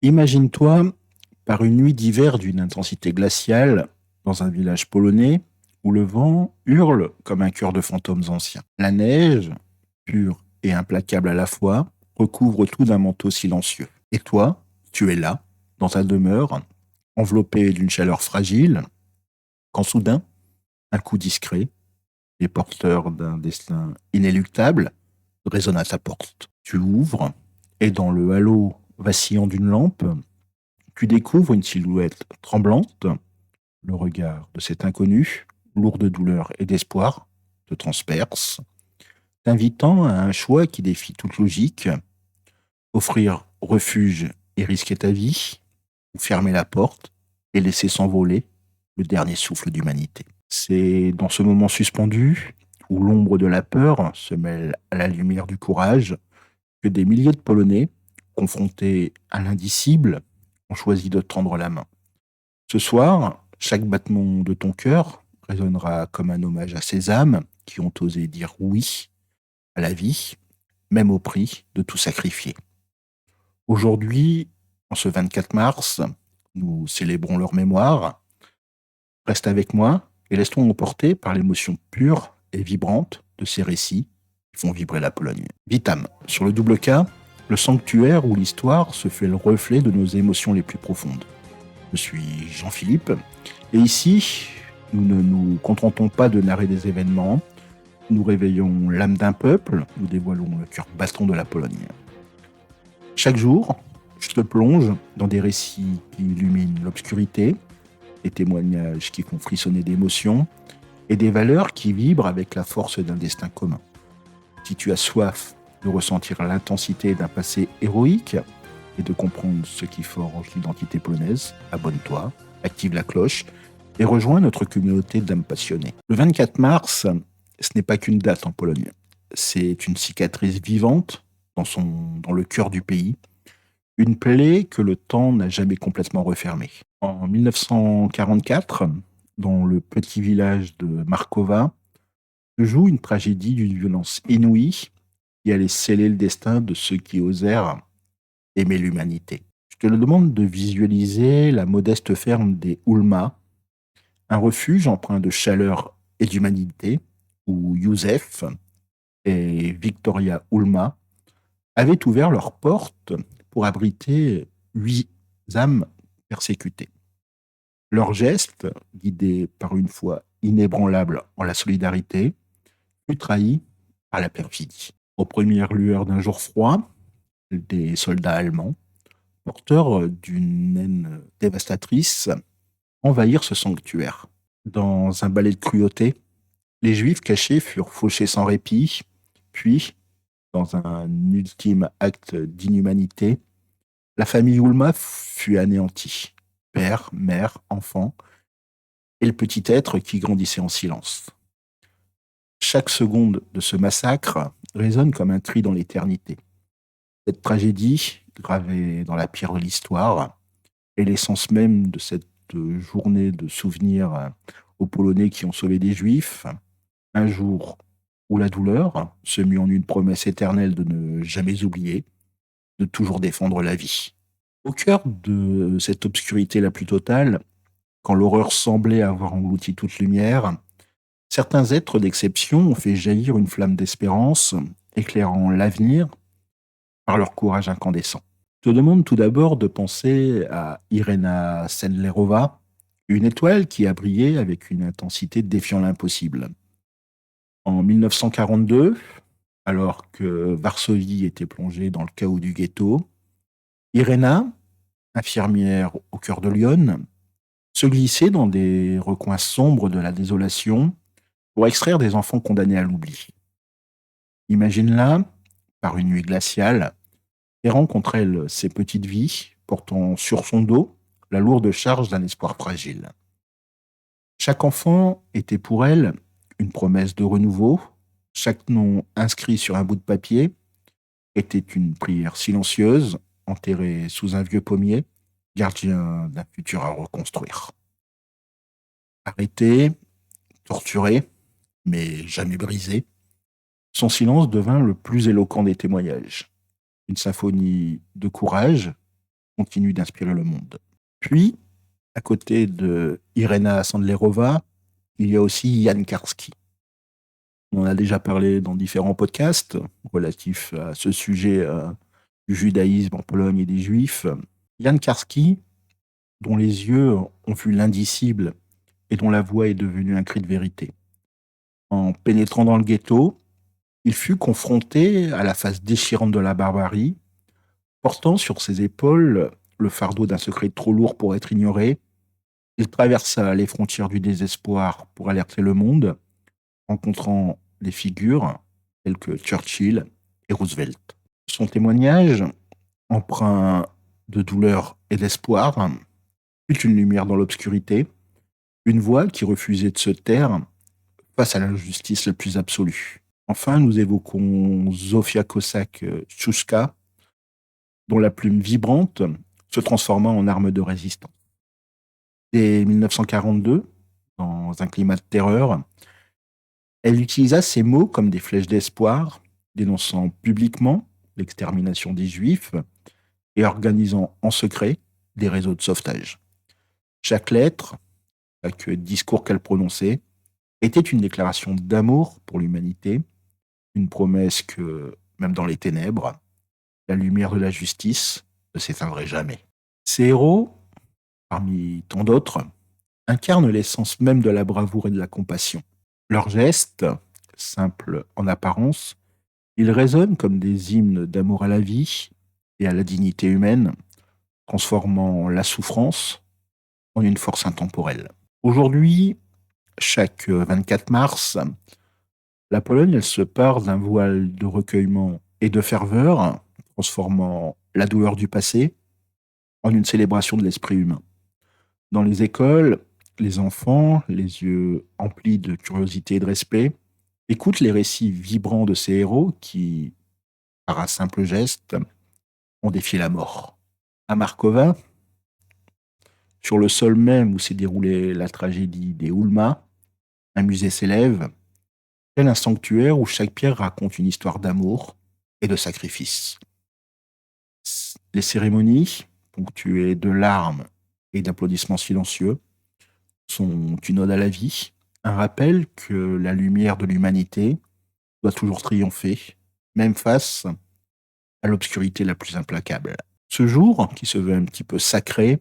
Imagine-toi par une nuit d'hiver d'une intensité glaciale dans un village polonais où le vent hurle comme un chœur de fantômes anciens. La neige, pure et implacable à la fois, recouvre tout d'un manteau silencieux. Et toi, tu es là, dans ta demeure, enveloppé d'une chaleur fragile, quand soudain, un coup discret, et porteur d'un destin inéluctable, résonne à ta porte. Tu ouvres, et dans le halo vacillant d'une lampe, tu découvres une silhouette tremblante, le regard de cet inconnu, lourd de douleur et d'espoir, te transperce, t'invitant à un choix qui défie toute logique, offrir refuge et risquer ta vie, ou fermer la porte et laisser s'envoler le dernier souffle d'humanité. C'est dans ce moment suspendu, où l'ombre de la peur se mêle à la lumière du courage, que des milliers de Polonais, confrontés à l'indicible, ont choisi de tendre la main. Ce soir, chaque battement de ton cœur résonnera comme un hommage à ces âmes qui ont osé dire oui à la vie, même au prix de tout sacrifier. Aujourd'hui, en ce 24 mars, nous célébrons leur mémoire. Reste avec moi et laisse-toi emporter par l'émotion pure et vibrante de ces récits qui font vibrer la Pologne. Vitam, sur le double K, le sanctuaire où l'histoire se fait le reflet de nos émotions les plus profondes. Je suis Jean-Philippe, et ici, nous ne nous contentons pas de narrer des événements, nous réveillons l'âme d'un peuple, nous dévoilons le cœur battant de la Pologne. Chaque jour, je te plonge dans des récits qui illuminent l'obscurité, des témoignages qui font frissonner d'émotions, et des valeurs qui vibrent avec la force d'un destin commun. Si tu as soif de ressentir l'intensité d'un passé héroïque, et de comprendre ce qui forge l'identité polonaise, abonne-toi, active la cloche et rejoins notre communauté d'âmes passionnées. Le 24 mars, ce n'est pas qu'une date en Pologne. C'est une cicatrice vivante dans le cœur du pays, une plaie que le temps n'a jamais complètement refermée. En 1944, dans le petit village de Markowa, se joue une tragédie d'une violence inouïe qui allait sceller le destin de ceux qui osèrent aimer l'humanité. Je te le demande de visualiser la modeste ferme des Ulma, un refuge empreint de chaleur et d'humanité, où Youssef et Victoria Ulma avaient ouvert leurs portes pour abriter 8 âmes persécutées. Leur geste, guidé par une foi inébranlable en la solidarité, fut trahi par la perfidie. Aux premières lueurs d'un jour froid, des soldats allemands, porteurs d'une haine dévastatrice, envahirent ce sanctuaire. Dans un balai de cruauté, les Juifs cachés furent fauchés sans répit, puis, dans un ultime acte d'inhumanité, la famille Ulma fut anéantie. Père, mère, enfant, et le petit être qui grandissait en silence. Chaque seconde de ce massacre résonne comme un cri dans l'éternité. Cette tragédie, gravée dans la pierre de l'histoire, est l'essence même de cette journée de souvenirs aux Polonais qui ont sauvé des Juifs. Un jour où la douleur se mue en une promesse éternelle de ne jamais oublier, de toujours défendre la vie. Au cœur de cette obscurité la plus totale, quand l'horreur semblait avoir englouti toute lumière, certains êtres d'exception ont fait jaillir une flamme d'espérance, éclairant l'avenir par leur courage incandescent. Je te demande tout d'abord de penser à Irena Sendlerova, une étoile qui a brillé avec une intensité défiant l'impossible. En 1942, alors que Varsovie était plongée dans le chaos du ghetto, Irena, infirmière au cœur de Lyon, se glissait dans des recoins sombres de la désolation pour extraire des enfants condamnés à l'oubli. Imagine-la, par une nuit glaciale, errant contre elle ses petites vies, portant sur son dos la lourde charge d'un espoir fragile. Chaque enfant était pour elle une promesse de renouveau, chaque nom inscrit sur un bout de papier était une prière silencieuse, enterrée sous un vieux pommier, gardien d'un futur à reconstruire. Arrêté, torturé, mais jamais brisé, son silence devint le plus éloquent des témoignages. Une symphonie de courage continue d'inspirer le monde. Puis, à côté de Irena Sandlerova, il y a aussi Jan Karski. On en a déjà parlé dans différents podcasts relatifs à ce sujet du judaïsme en Pologne et des juifs. Jan Karski, dont les yeux ont vu l'indicible et dont la voix est devenue un cri de vérité. En pénétrant dans le ghetto, il fut confronté à la face déchirante de la barbarie, portant sur ses épaules le fardeau d'un secret trop lourd pour être ignoré. Il traversa les frontières du désespoir pour alerter le monde, rencontrant des figures telles que Churchill et Roosevelt. Son témoignage, empreint de douleur et d'espoir, fut une lumière dans l'obscurité, une voix qui refusait de se taire face à l'injustice la plus absolue. Enfin, nous évoquons Zofia Kosak-Szuska, dont la plume vibrante se transforma en arme de résistance. Dès 1942, dans un climat de terreur, elle utilisa ces mots comme des flèches d'espoir, dénonçant publiquement l'extermination des Juifs et organisant en secret des réseaux de sauvetage. Chaque lettre, chaque discours qu'elle prononçait, était une déclaration d'amour pour l'humanité, une promesse que, même dans les ténèbres, la lumière de la justice ne s'éteindrait jamais. Ces héros, parmi tant d'autres, incarnent l'essence même de la bravoure et de la compassion. Leurs gestes, simples en apparence, ils résonnent comme des hymnes d'amour à la vie et à la dignité humaine, transformant la souffrance en une force intemporelle. Aujourd'hui, chaque 24 mars, la Pologne, elle se pare d'un voile de recueillement et de ferveur, transformant la douleur du passé en une célébration de l'esprit humain. Dans les écoles, les enfants, les yeux emplis de curiosité et de respect, écoutent les récits vibrants de ces héros qui, par un simple geste, ont défié la mort. À Markova, sur le sol même où s'est déroulée la tragédie des Ulma, un musée s'élève, tel un sanctuaire où chaque pierre raconte une histoire d'amour et de sacrifice. Les cérémonies, ponctuées de larmes et d'applaudissements silencieux, sont une ode à la vie, un rappel que la lumière de l'humanité doit toujours triompher, même face à l'obscurité la plus implacable. Ce jour, qui se veut un petit peu sacré,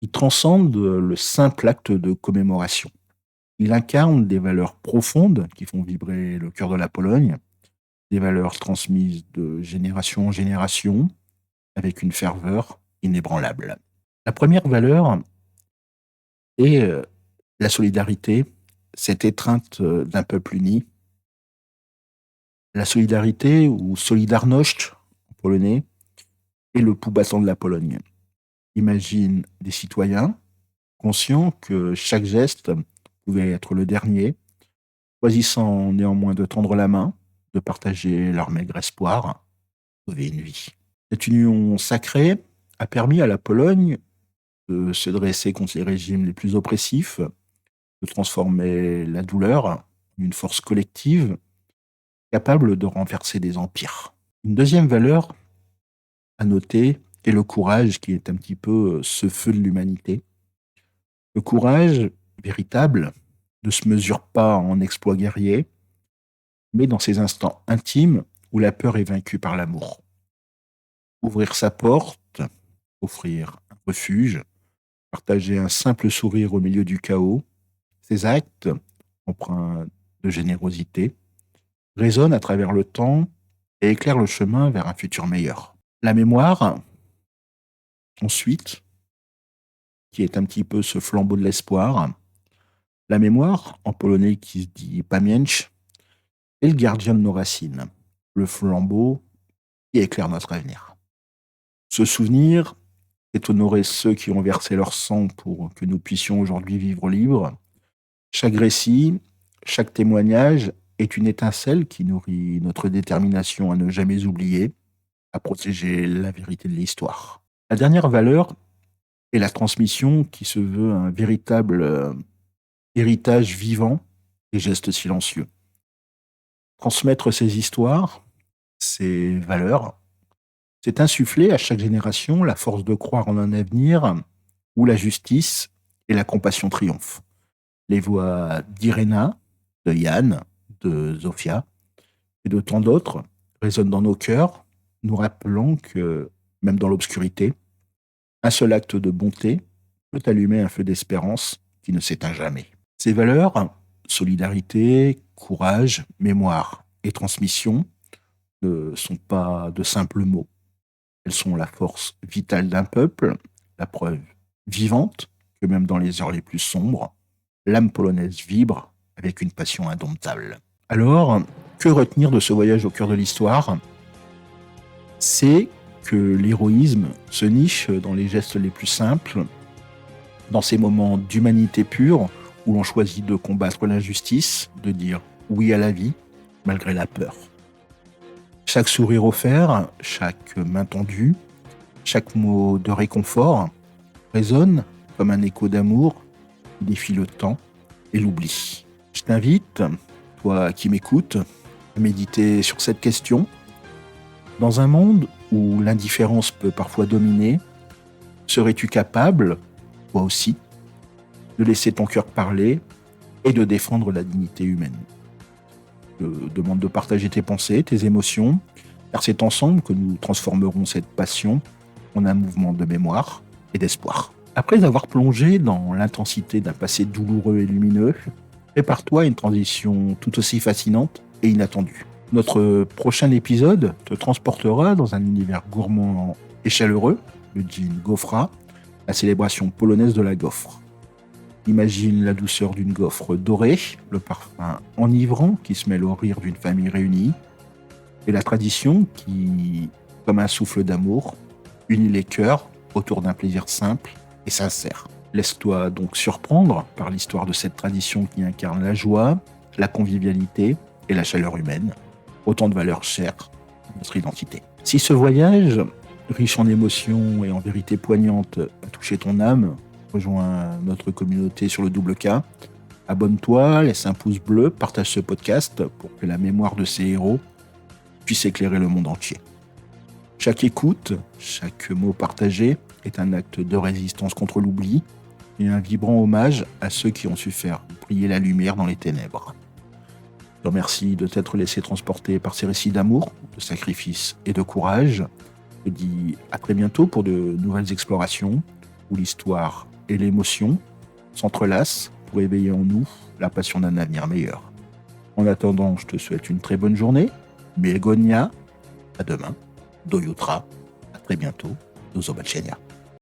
il transcende le simple acte de commémoration. Il incarne des valeurs profondes qui font vibrer le cœur de la Pologne, des valeurs transmises de génération en génération, avec une ferveur inébranlable. La première valeur est la solidarité, cette étreinte d'un peuple uni. La solidarité, ou Solidarność en polonais, est le pouls battant de la Pologne. Imagine des citoyens conscients que chaque geste pouvait être le dernier, choisissant néanmoins de tendre la main, de partager leur maigre espoir, sauver une vie. Cette union sacrée a permis à la Pologne de se dresser contre les régimes les plus oppressifs, de transformer la douleur en une force collective capable de renverser des empires. Une deuxième valeur à noter est le courage, qui est un petit peu ce feu de l'humanité. Le courage véritable ne se mesure pas en exploits guerriers, mais dans ces instants intimes où la peur est vaincue par l'amour. Ouvrir sa porte, offrir un refuge, partager un simple sourire au milieu du chaos, ces actes, empreints de générosité, résonnent à travers le temps et éclairent le chemin vers un futur meilleur. La mémoire, ensuite, qui est un petit peu ce flambeau de l'espoir. La mémoire, en polonais qui se dit pamięć, est le gardien de nos racines, le flambeau qui éclaire notre avenir. Se souvenir est honorer ceux qui ont versé leur sang pour que nous puissions aujourd'hui vivre libres. Chaque récit, chaque témoignage est une étincelle qui nourrit notre détermination à ne jamais oublier, à protéger la vérité de l'histoire. La dernière valeur est la transmission, qui se veut un véritable héritage vivant et gestes silencieux. Transmettre ces histoires, ces valeurs, C'est insuffler à chaque génération la force de croire en un avenir où la justice et la compassion triomphent. Les voix d'Irena, de Yann, de Zofia et de tant d'autres résonnent dans nos cœurs, nous rappelant que, même dans l'obscurité, un seul acte de bonté peut allumer un feu d'espérance qui ne s'éteint jamais. Ces valeurs, solidarité, courage, mémoire et transmission, ne sont pas de simples mots. Elles sont la force vitale d'un peuple, la preuve vivante que même dans les heures les plus sombres, l'âme polonaise vibre avec une passion indomptable. Alors, que retenir de ce voyage au cœur de l'histoire ? C'est que l'héroïsme se niche dans les gestes les plus simples, dans ces moments d'humanité pure où l'on choisit de combattre l'injustice, de dire oui à la vie, malgré la peur. Chaque sourire offert, chaque main tendue, chaque mot de réconfort résonne comme un écho d'amour qui défie le temps et l'oubli. Je t'invite, toi qui m'écoutes, à méditer sur cette question. Dans un monde où l'indifférence peut parfois dominer, serais-tu capable, toi aussi, de laisser ton cœur parler et de défendre la dignité humaine ? Je te demande de partager tes pensées, tes émotions, car c'est ensemble que nous transformerons cette passion en un mouvement de mémoire et d'espoir. Après avoir plongé dans l'intensité d'un passé douloureux et lumineux, prépare-toi à une transition tout aussi fascinante et inattendue. Notre prochain épisode te transportera dans un univers gourmand et chaleureux, le Dzień Gofra, la célébration polonaise de la gaufre. Imagine la douceur d'une gaufre dorée, le parfum enivrant qui se mêle au rire d'une famille réunie, et la tradition qui, comme un souffle d'amour, unit les cœurs autour d'un plaisir simple et sincère. Laisse-toi donc surprendre par l'histoire de cette tradition qui incarne la joie, la convivialité et la chaleur humaine, autant de valeurs chères à notre identité. Si ce voyage, riche en émotions et en vérités poignantes, a touché ton âme, rejoins notre communauté sur le Double K. Abonne-toi, laisse un pouce bleu, partage ce podcast pour que la mémoire de ces héros puisse éclairer le monde entier. Chaque écoute, chaque mot partagé est un acte de résistance contre l'oubli et un vibrant hommage à ceux qui ont su faire briller la lumière dans les ténèbres. Je te remercie de t'être laissé transporter par ces récits d'amour, de sacrifice et de courage. Je te dis à très bientôt pour de nouvelles explorations où l'histoire et l'émotion s'entrelacent pour éveiller en nous la passion d'un avenir meilleur. En attendant, je te souhaite une très bonne journée. Begonia, à demain. Do jutra, à très bientôt. Do zobaczenia.